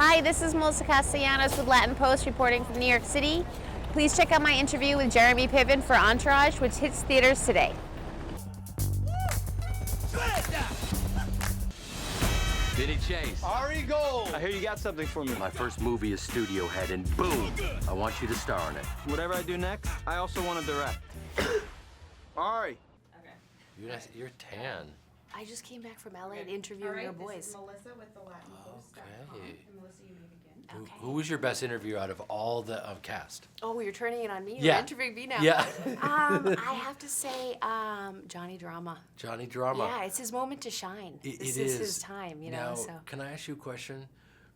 Hi, this is Melissa Castellanos with Latin Post reporting from New York City. Please check out my interview with Jeremy Piven for Entourage, which hits theaters today. Vinny Chase. Ari Gold. I hear you got something for me. My first movie is Studio Head, and boom, I want you to star in it. Whatever I do next, I also want to direct. Ari. Okay. You're tan. I just came back from LA to interview your boys. This is Melissa with the LatinPost.com. Okay. And Melissa, you may begin. Okay. Who was your best interview out of all the cast? Oh, you're turning it on me? Yeah. You're interviewing me now. Yeah. I have to say, Johnny Drama. Johnny Drama. Yeah, it's his moment to shine. This is his time, you know. Now, So. can I ask you a question?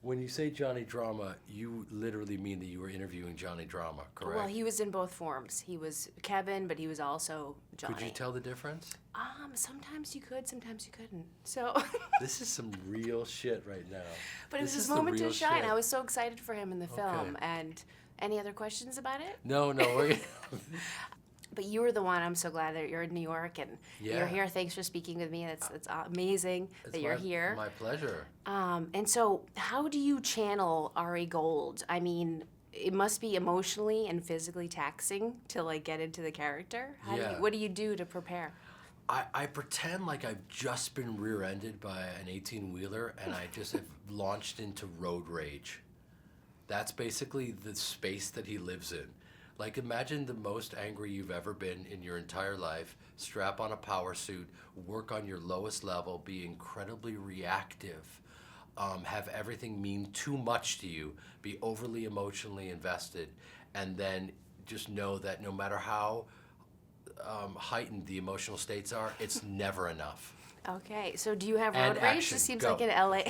When you say Johnny Drama, you literally mean that you were interviewing Johnny Drama, correct? Well, he was in both forms. He was Kevin, but he was also Johnny. Could you tell the difference? Sometimes you could, sometimes you couldn't. So. This is some real shit right now. But it was This his is the moment to real shine. shit. I was so excited for him in the film. Okay. And any other questions about it? No. But you were the one. I'm so glad that you're in New York and Yeah. you're here. Thanks for speaking with me. It's amazing that you're here. My pleasure. And so, how do you channel Ari Gold? I mean, it must be emotionally and physically taxing to like get into the character. Yeah. What do you do to prepare? I pretend like I've just been rear-ended by an 18-wheeler and I just have launched into road rage. That's basically the space that he lives in. Like, imagine the most angry you've ever been in your entire life, strap on a power suit, work on your lowest level, be incredibly reactive, have everything mean too much to you, be overly emotionally invested, and then just know that no matter how heightened the emotional states are, it's never enough. Okay, so do you have road And rage? action, This seems go. like an LA.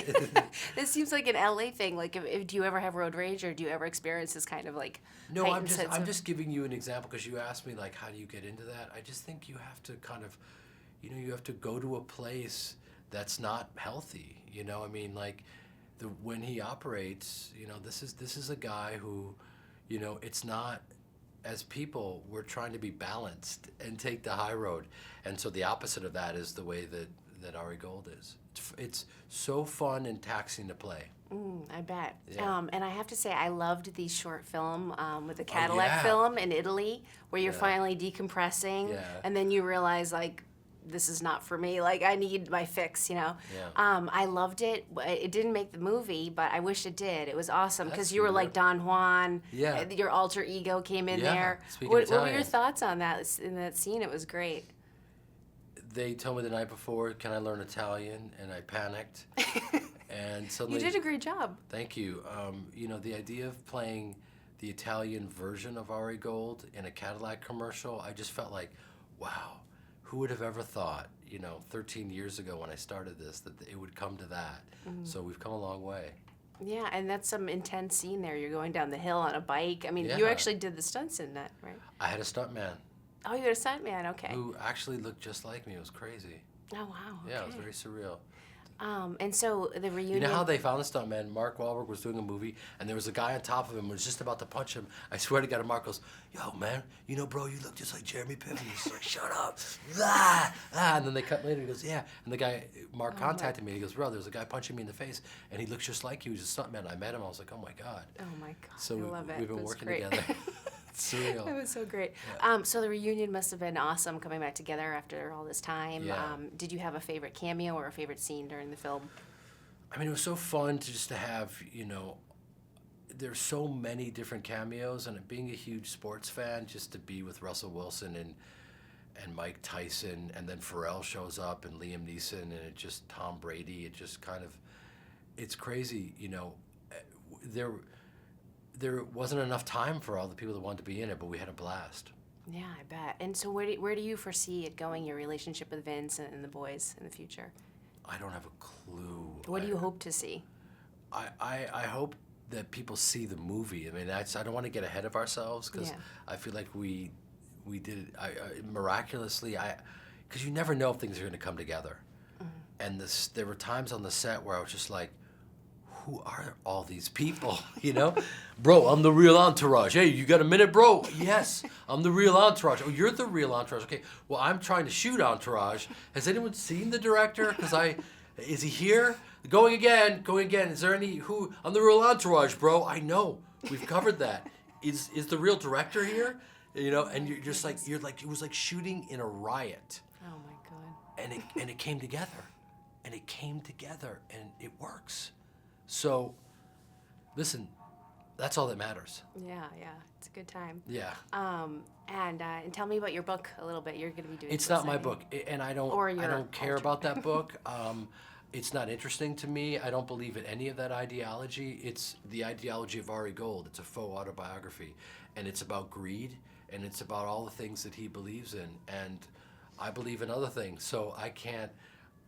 This seems like an LA thing. Like, if do you ever have road rage, or do you ever experience this kind of like? No, heightened sense I'm of- just giving you an example because you asked me like, how do you get into that? I just think you have to kind of, you have to go to a place that's not healthy. I mean, like, when he operates, this is a guy who, it's not. As people, we're trying to be balanced and take the high road, and so the opposite of that is the way that Ari Gold is. It's so fun and taxing to play. I bet. Yeah. And I have to say, I loved the short film with the Cadillac yeah. film in Italy, where you're Yeah. finally decompressing, Yeah. and then you realize, like, this is not for me. Like, I need my fix, Yeah. I loved it. It didn't make the movie, but I wish it did. It was awesome because That's you were weird. like Don Juan. Yeah. Your alter ego came in Yeah, there. speaking What were your Italian. thoughts on that in that scene? It was great. They told me the night before, can I learn Italian? And I panicked. And suddenly, You did a great job. Thank you. The idea of playing the Italian version of Ari Gold in a Cadillac commercial, I just felt like, wow, who would have ever thought, 13 years ago when I started this, that it would come to that. So we've come a long way. Yeah, and that's some intense scene there. You're going down the hill on a bike. I mean, you Yeah. actually did the stunts in that, right? I had a stuntman Oh, you had a stuntman. Okay. who actually looked just like me. It was crazy. Oh wow. Yeah, it was okay. very surreal. And so the reunion. You know how they found the stuntman? Mark Wahlberg was doing a movie, and there was a guy on top of him who was just about to punch him. I swear to God, and Mark goes, yo, man, bro, you look just like Jeremy Piven. He's like, shut up. And then they cut later, he goes, yeah. And the guy, Mark contacted me, he goes, bro, there's a guy punching me in the face, and he looks just like you. He's a stuntman. I met him, I was like, oh my God. Oh my God. So I love it. we've been That's working great. together. It's surreal. That was so great. Yeah. So the reunion must have been awesome coming back together after all this time. Yeah. Did you have a favorite cameo or a favorite scene during the film? I mean, it was so fun to have, there's so many different cameos, and being a huge sports fan, just to be with Russell Wilson and Mike Tyson, and then Pharrell shows up, and Liam Neeson, and it just Tom Brady, it just kind of, it's crazy, there wasn't enough time for all the people that wanted to be in it, but we had a blast. Yeah, I bet. And so where do you foresee it going, your relationship with Vince and the boys in the future? I don't have a clue. What do you hope to see? I hope that people see the movie. I mean, I don't want to get ahead of ourselves because Yeah. I feel like we did it miraculously. Because you never know if things are going to come together. And there were times on the set where I was just like, who are all these people, Bro, I'm the real Entourage. Hey, you got a minute, bro? Yes, I'm the real Entourage. Oh, you're the real Entourage. Okay, well, I'm trying to shoot Entourage. Has anyone seen the director? Is he here? Going again. Is there any who on the real Entourage, bro? I know we've covered that. Is the real director here? You know, and you're just like it was like shooting in a riot, Oh my god. and it came together, and it works. So, listen, that's all that matters. Yeah, it's a good time. Yeah. And tell me about your book a little bit. You're going to be doing. It's some not my exciting- book, and I don't Or your care alter- about that book. It's not interesting to me. I don't believe in any of that ideology. It's the ideology of Ari Gold. It's a faux autobiography, and it's about greed, and it's about all the things that he believes in, and I believe in other things. So I can't,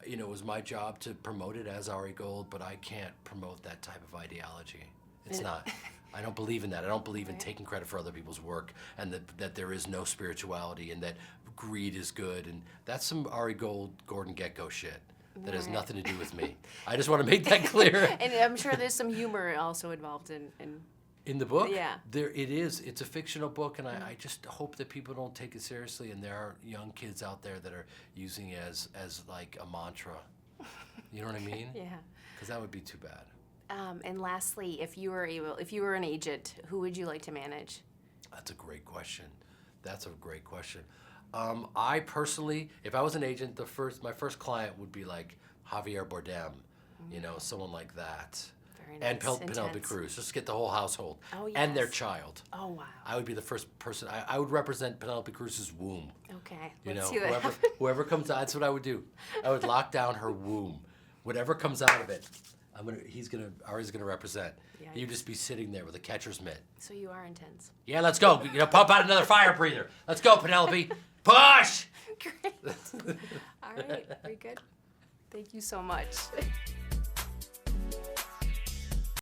it was my job to promote it as Ari Gold, but I can't promote that type of ideology. It's not. I don't believe in that. I don't believe in taking credit for other people's work, and that there is no spirituality, and that greed is good, and that's some Ari Gold, Gordon Gekko shit that has nothing to do with me. I just want to make that clear. And I'm sure there's some humor also involved in In the book? Yeah. There it is. It's a fictional book, and I just hope that people don't take it seriously, and there are young kids out there that are using it as like a mantra. You know what I mean? Yeah. Because that would be too bad. And lastly, if you were an agent, who would you like to manage? That's a great question. I personally, if I was an agent, my first client would be like Javier Bardem, someone like that. Very And nice. Penelope Intense. Cruz, just get the whole household Oh, and their yes. child. Oh wow. I would be the first person. I would represent Penelope Cruz's womb. Okay. You Let's know, see that whoever happen. whoever comes out, that's what I would do. I would lock down her womb. Whatever comes out of it, Ari's gonna represent. Yeah, You'd just be sitting there with a catcher's mitt. So you are intense. Yeah, let's go. Pump out another fire breather. Let's go, Penelope. Push. Great. All right. Very good. Thank you so much.